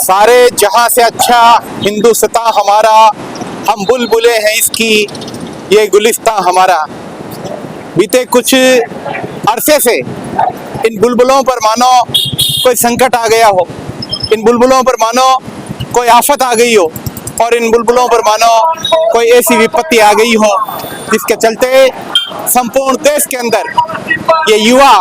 सारे जहां से अच्छा हिंदुस्तान हमारा, हम बुलबुले हैं इसकी, ये गुलिस्तान हमारा। बीते कुछ अरसे से इन बुलबुलों पर मानो कोई संकट आ गया हो, इन बुलबुलों पर मानो कोई आफत आ गई हो, और इन बुलबुलों पर मानो कोई ऐसी विपत्ति आ गई हो जिसके चलते संपूर्ण देश के अंदर ये युवा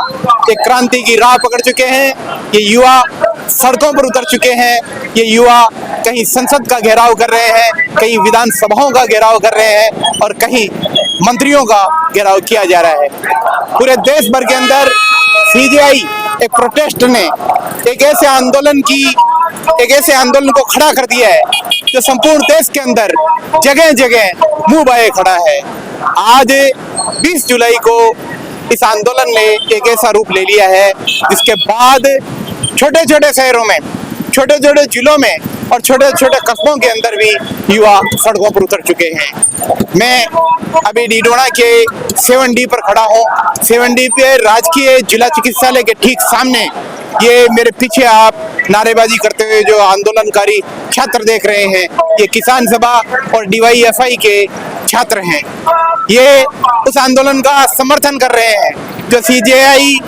एक क्रांति की राह पकड़ चुके हैं। ये युवा सड़कों पर उतर चुके हैं। ये युवा कहीं संसद का घेराव कर रहे हैं, कहीं विधानसभाओं का घेराव कर रहे हैं, और कहीं मंत्रियों का घेराव किया जा रहा है। पूरे देश भर के अंदर सीजेआई एक प्रोटेस्ट ने एक ऐसे आंदोलन को खड़ा कर दिया है जो संपूर्ण देश के अंदर जगह जगह मुंह बाए खड़ा है। आज 20 जुलाई को इस आंदोलन ने एक ऐसा रूप ले लिया है जिसके बाद छोटे छोटे शहरों में, छोटे छोटे जिलों में और छोटे छोटे कस्बों के अंदर भी युवा सड़कों पर उतर चुके हैं। मैं अभी डीडोना के 7D पर खड़ा हूँ। 7D पे राजकीय जिला चिकित्सालय के ठीक सामने, ये मेरे पीछे आप नारेबाजी करते हुए जो आंदोलनकारी छात्र देख रहे हैं, ये किसान सभा और DYFI के छात्र हैं। ये उस आंदोलन का समर्थन कर रहे हैं जो सीजेआई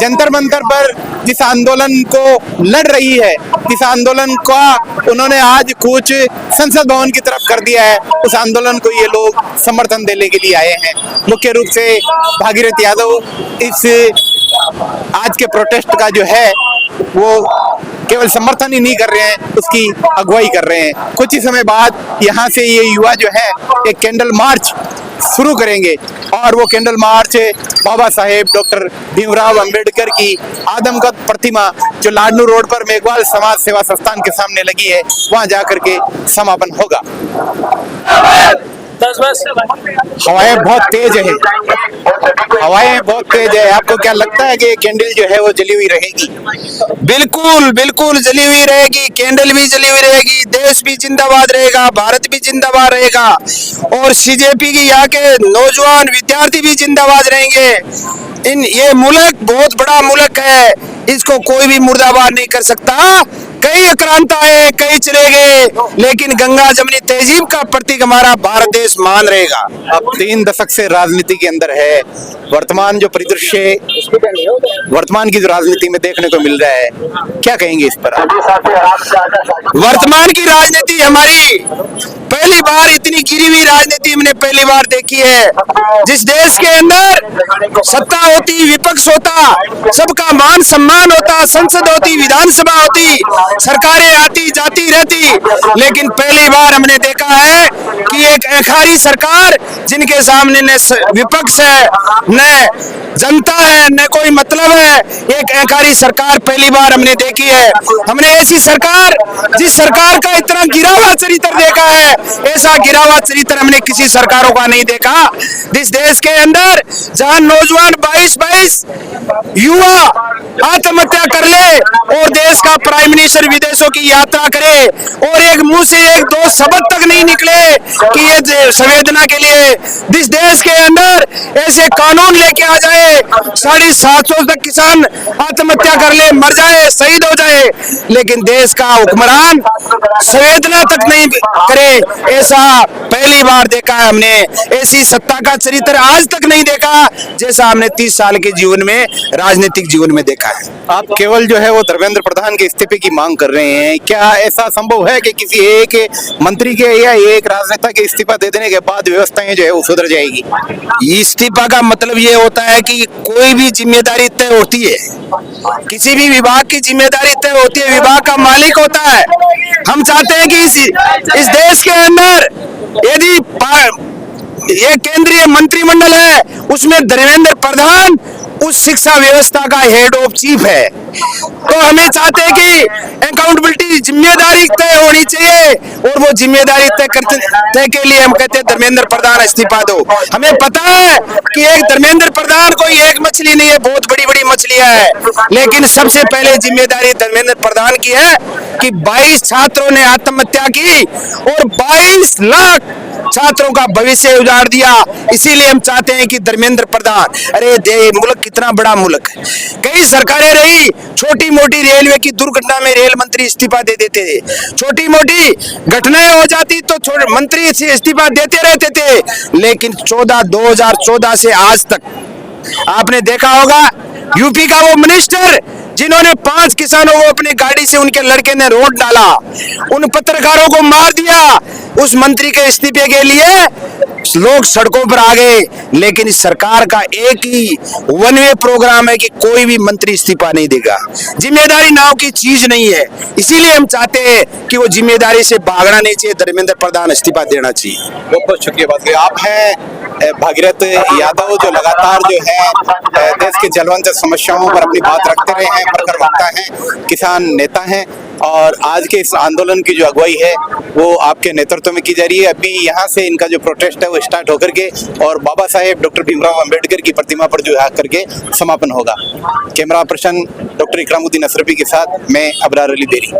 जंतर मंतर पर जिस आंदोलन को लड़ रही है, जिस आंदोलन का उन्होंने आज कुछ संसद भवन की तरफ कर दिया है, उस आंदोलन को ये लोग समर्थन देने के लिए आए हैं। मुख्य रूप से भागीरथ यादव इस आज के प्रोटेस्ट का जो है वो केवल समर्थन ही नहीं कर रहे हैं, उसकी अगुवाई कर रहे हैं। कुछ ही समय बाद यहाँ से ये युवा जो है एक कैंडल मार्च शुरू करेंगे, और वो candle march Baba Saheb doctor Bhimrao Ambedkar की आदमकद प्रतिमा जो लाडनू रोड पर मेघवाल समाज सेवा संस्थान के सामने लगी है, वहां जाकर के समापन होगा। हवाएं बहुत तेज है, हवाएं बहुत तेज है। आपको क्या लगता है कि ये कैंडल जो है वो जली हुई रहेगी? बिल्कुल बिल्कुल जली हुई रहेगी, कैंडल भी जली हुई रहेगी, देश भी जिंदाबाद रहेगा, भारत भी जिंदाबाद रहेगा, और सीजेपी की यहाँ के नौजवान विद्यार्थी भी जिंदाबाद रहेंगे। ये मुल्क बहुत बड़ा मुल्क है, इसको कोई भी मुर्दाबाद नहीं कर सकता। कई आक्रांता है, कई चले गए, लेकिन गंगा जमुनी तहजीब का प्रतीक हमारा भारत देश मान रहेगा। अब 3 दशक से राजनीति के अंदर है। वर्तमान जो परिदृश्य वर्तमान की जो राजनीति में देखने को मिल रहा है, क्या कहेंगे इस पर? वर्तमान की राजनीति हमारी पहली बार, इतनी गिरी हुई राजनीति हमने पहली बार देखी है। जिस देश के अंदर सत्ता होती, विपक्ष होता, सबका मान सम्मान होता, संसद होती, विधानसभा होती, सरकारें आती जाती रहती, लेकिन पहली बार हमने देखा है कि एक अखाड़ी सरकार जिनके सामने न विपक्ष है, न जनता है, न कोई मतलब है, एक अखाड़ी सरकार पहली बार हमने देखी है। हमने ऐसी सरकार, जिस सरकार का इतना गिरा हुआ चरित्र देखा है, ऐसा गिरा हुआ चरित्र हमने किसी सरकारों का नहीं देखा। जिस देश के अंदर जहां नौजवान 22 युवा आत्महत्या कर ले, और देश का प्राइम मिनिस्टर विदेशों की यात्रा करे, और एक मुंह से एक दो शब्द तक नहीं निकले कि ये संवेदना के लिए, जिस देश के अंदर ऐसे कानून लेके आ जाए, 750 तक किसान आत्महत्या कर ले, मर जाए, शहीद हो जाए, लेकिन देश का हुक्मरान संवेदना तक नहीं करे, ऐसा पहली बार देखा है हमने। ऐसी सत्ता का चरित्र आज तक नहीं देखा जैसा हमने 30 साल के जीवन में, राजनीतिक जीवन में देखा है। आप केवल जो है वो धर्मेंद्र प्रधान के इस्तीफे की मांग कर रहे हैं। क्या ऐसा संभव है कि किसी एक मंत्री के या एक राजनेता के इस्तीफा दे देने के बाद व्यवस्थाएं जो है वो सुधर जाएगी? इस्तीफा का मतलब ये होता है कि कोई भी जिम्मेदारी तय होती है, किसी भी विभाग की जिम्मेदारी तय होती है, विभाग का मालिक होता है। हम चाहते हैं कि इस देश के अंदर यदि ये केंद्रीय मंत्रिमंडल है, उसमें धर्मेंद्र प्रधान उस शिक्षा व्यवस्था का हेड ऑफ चीफ है, तो हमें चाहते हैं कि अकाउंटेबिलिटी, जिम्मेदारी तय होनी चाहिए, और वो वो जिम्मेदारी तय के लिए हम कहते हैं धर्मेंद्र प्रधान इस्तीफा दो। हमें पता है कि एक धर्मेंद्र प्रधान कोई एक मछली नहीं है, बहुत बड़ी बड़ी मछलियां है, लेकिन सबसे पहले जिम्मेदारी धर्मेंद्र प्रधान की है कि 22 छात्रों ने आत्महत्या की और 22 लाख छात्रों का भविष्य उजाड़ दिया। इसीलिए हम चाहते हैं कि धर्मेंद्र प्रधान, अरे मुल्क कितना बड़ा मुल्क है, कई सरकारें रही, छोटी मोटी रेलवे की दुर्घटना में रेल मंत्री इस्तीफा दे देते थे, छोटी मोटी घटनाएं हो जाती तो मंत्री इस्तीफा देते रहते थे। लेकिन 2014 से आज तक आपने देखा होगा यूपी का वो मिनिस्टर जिन्होंने 5 किसानों को अपनी गाड़ी से उनके लड़के ने रोड डाला, उन पत्रकारों को मार दिया, उस मंत्री के इस्तीफे के लिए लोग सड़कों पर आ गए। लेकिन इस सरकार का एक ही वन वे प्रोग्राम है कि कोई भी मंत्री इस्तीफा नहीं देगा। जिम्मेदारी नाव की चीज नहीं है, इसीलिए हम चाहते हैं कि वो जिम्मेदारी से भागना नहीं चाहिए, धर्मेंद्र प्रधान इस्तीफा देना चाहिए। बहुत बहुत शुक्रिया बात की। आप हैं भागीरथ यादव, जो लगातार जो है देश के जलवंत समस्याओं पर अपनी बात रखते रहे हैं, प्रखर वक्ता हैं, किसान नेता हैं, और आज के इस आंदोलन की जो अगुवाई है वो आपके नेतृत्व में की जा रही है। अभी यहाँ से इनका जो प्रोटेस्ट है वो स्टार्ट होकर के और बाबा साहेब डॉक्टर भीमराव अंबेडकर की प्रतिमा पर जो है करके समापन होगा। Camera person doctor Ikramuddin Asarfi के साथ मैं अबरार अली बेरी।